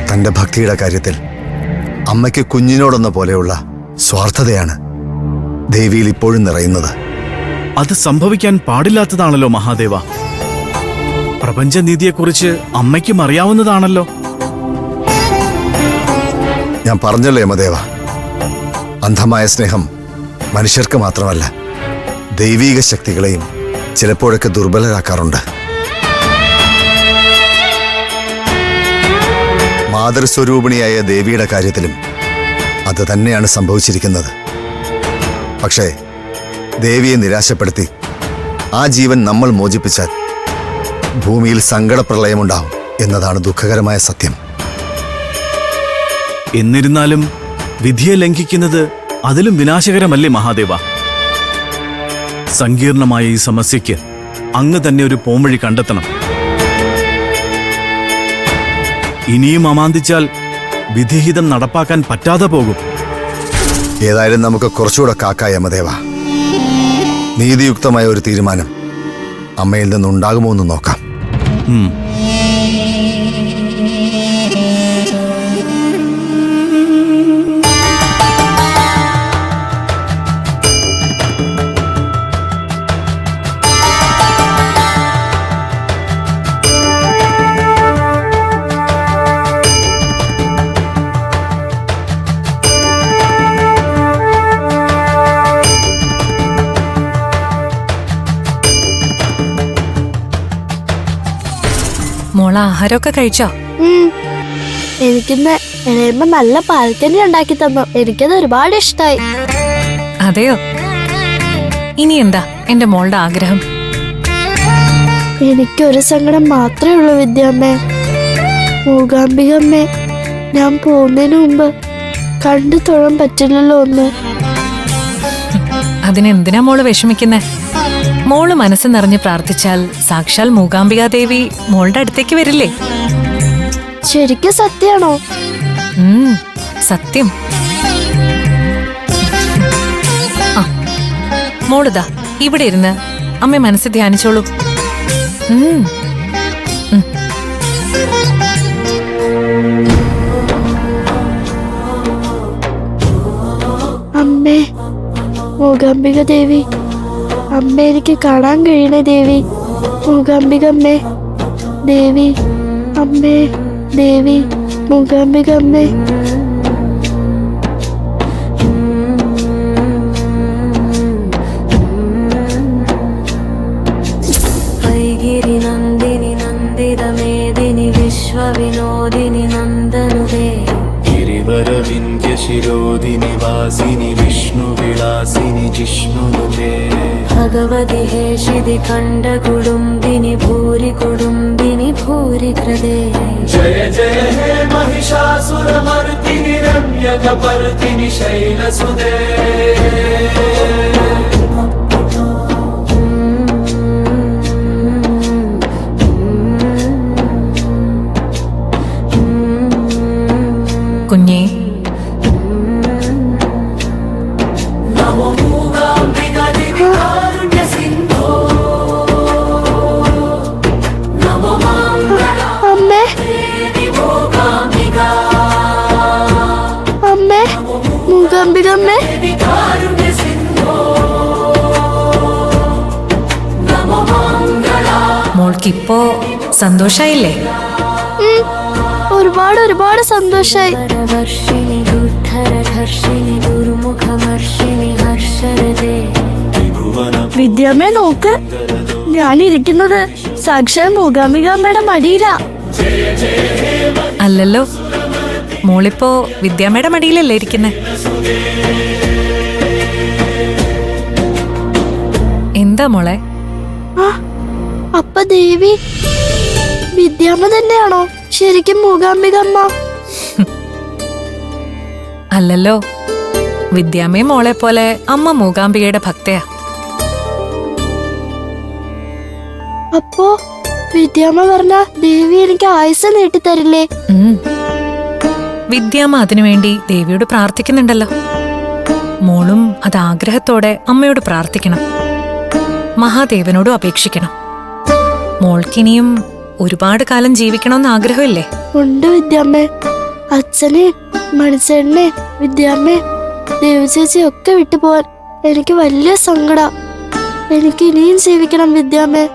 തൻ്റെ ഭക്തിയുടെ കാര്യത്തിൽ അമ്മയ്ക്ക് കുഞ്ഞിനോടെന്ന പോലെയുള്ള സ്വാർത്ഥതയാണ് ദേവിയിൽ ഇപ്പോഴും നിറയുന്നത്. അത് സംഭവിക്കാൻ പാടില്ലാത്തതാണല്ലോ മഹാദേവ. പ്രപഞ്ചനീതിയെക്കുറിച്ച് അമ്മയ്ക്കും അറിയാവുന്നതാണല്ലോ. ഞാൻ പറഞ്ഞല്ലോ യമദേവ, അന്ധമായ സ്നേഹം മനുഷ്യർക്ക് മാത്രമല്ല ദൈവീക ശക്തികളെയും ചിലപ്പോഴൊക്കെ ദുർബലരാക്കാറുണ്ട്. മാതൃസ്വരൂപിണിയായ ദേവിയുടെ കാര്യത്തിലും അത് തന്നെയാണ് സംഭവിച്ചിരിക്കുന്നത്. പക്ഷേ ദേവിയെ നിരാശപ്പെടുത്തി ആ ജീവൻ നമ്മൾ മോചിപ്പിച്ചാൽ ഭൂമിയിൽ സങ്കടപ്രളയമുണ്ടാവും എന്നതാണ് ദുഃഖകരമായ സത്യം. എന്നിരുന്നാലും വിധിയെ ലംഘിക്കുന്നത് അതിലും വിനാശകരമല്ലേ മഹാദേവ? സങ്കീർണമായ ഈ സമസ്യയ്ക്ക് അങ്ങ് തന്നെ ഒരു പോംവഴി കണ്ടെത്തണം. ഇനിയും അമാന്തിച്ചാൽ വിധിഹിതം നടപ്പാക്കാൻ പറ്റാതെ പോകും. ഏതായാലും നമുക്ക് കുറച്ചുകൂടെ കാക്കാം യമദേവ. നീതിയുക്തമായ ഒരു തീരുമാനം അമ്മയിൽ നിന്നുണ്ടാകുമോ എന്ന് നോക്കാം. മോള ആഹാരമൊക്കെ കഴിച്ചോ? എനിക്കിന്ന് എളയമ്മ നല്ല പാൽക്കഞ്ഞി ഉണ്ടാക്കി തന്നു. എനിക്കത് ഒരുപാട് ഇഷ്ടായി. അതെയോ? ഇനി എന്താ എന്റെ മോളുടെ ആഗ്രഹം? എനിക്കൊരു സങ്കടം മാത്രമേ ഉള്ളൂ വിദ്യാമ്മേ. മൂകാംബികമ്മേ, ഞാൻ പോകുന്നതിന് മുമ്പ് കണ്ടു തൊഴാൻ പറ്റില്ലല്ലോ ഒന്ന്. അതിനെന്തിനാ മോള് വിഷമിക്കുന്നേ? മോള് മനസ്സ് നിറഞ്ഞ് പ്രാർത്ഥിച്ചാൽ സാക്ഷാൽ മൂകാംബികാദേവി മോളുടെ അടുത്തേക്ക് വരില്ലേ? ശരിക്കും സത്യാണോ? സത്യം. മോളിതാ ഇവിടെ ഇരുന്ന് അമ്മ മനസ്സ് ധ്യാനിച്ചോളൂ. അമ്മേ, മൂകാംബിക ദേവി, അമ്മ എനിക്ക് കാണാൻ കഴിയണേ ദേവി. മൂകാംബികമ്മേ, ദേവി, അമ്മേ, ദേവി, മൂകാംബികമ്മേ. ഐഗിരി നന്ദിനി നന്ദിതമേദിനി വിശ്വവിനോദിനി നന്ദനുദേ गिरिवरविन्द्यशिरोदिनि वासिनि विष्णुविलासिनि जिष्णुनुते भगवति हेशिदि खण्डकुडुम्बिनि भूरि कुडुम्बिनि भूरि कृते जय जय हे महिषासुरमर्दिनि रम्यकपर्दिनि शैलसुते കുഞ്ഞേ, അമ്മേ, അമ്മേ, മൂകാംബികമ്മേ. മോൾക്കിപ്പോ സന്തോഷായില്ലേ? ഒരുപാട് ഒരുപാട് സന്തോഷായി. വിദ്യാമ്മേ നോക്ക്, ഞാനിരിക്കുന്നത് സാക്ഷാൽ മൂകാംബികാമ്മയുടെ മടിയിലാ. അല്ലല്ലോ, മോളിപ്പോ വിദ്യാമ്മയുടെ മടിയിലല്ലേ ഇരിക്കുന്നെ? എന്താ മോളെ? അപ്പ ദേവി വിദ്യാമ്മ തന്നെയാണോ ശരിക്കും മൂകാംബികമ്മ? അല്ലല്ലോ, വിദ്യാമ്മയും മോളെ പോലെ അമ്മ മൂകാംബികയുടെ ഭക്തയാ. അപ്പോ വിദ്യാമ്മ പറഞ്ഞ ദേവി എനിക്ക് ആയുസ് നീട്ടിത്തരില്ലേ? വിദ്യാമ്മ അതിനുവേണ്ടി ദേവിയോട് പ്രാർത്ഥിക്കുന്നുണ്ടല്ലോ. മോളും അത് ആഗ്രഹത്തോടെ അമ്മയോട് പ്രാർത്ഥിക്കണം, മഹാദേവനോടും അപേക്ഷിക്കണം. മോൾക്കിനിയും ഒരുപാട് കാലം ജീവിക്കണമെന്ന് ആഗ്രഹമില്ലേ? ഉണ്ട് വിദ്യാമ്മേ. അച്ഛനെ, മണിച്ചേട്ടനെ, വിദ്യാമ്മേ, ദേവചേച്ചി ഒക്കെ വിട്ടുപോവാൻ എനിക്ക് വലിയ സങ്കട. എനിക്ക് ഇനിയും ജീവിക്കണം വിദ്യാമ്മേ.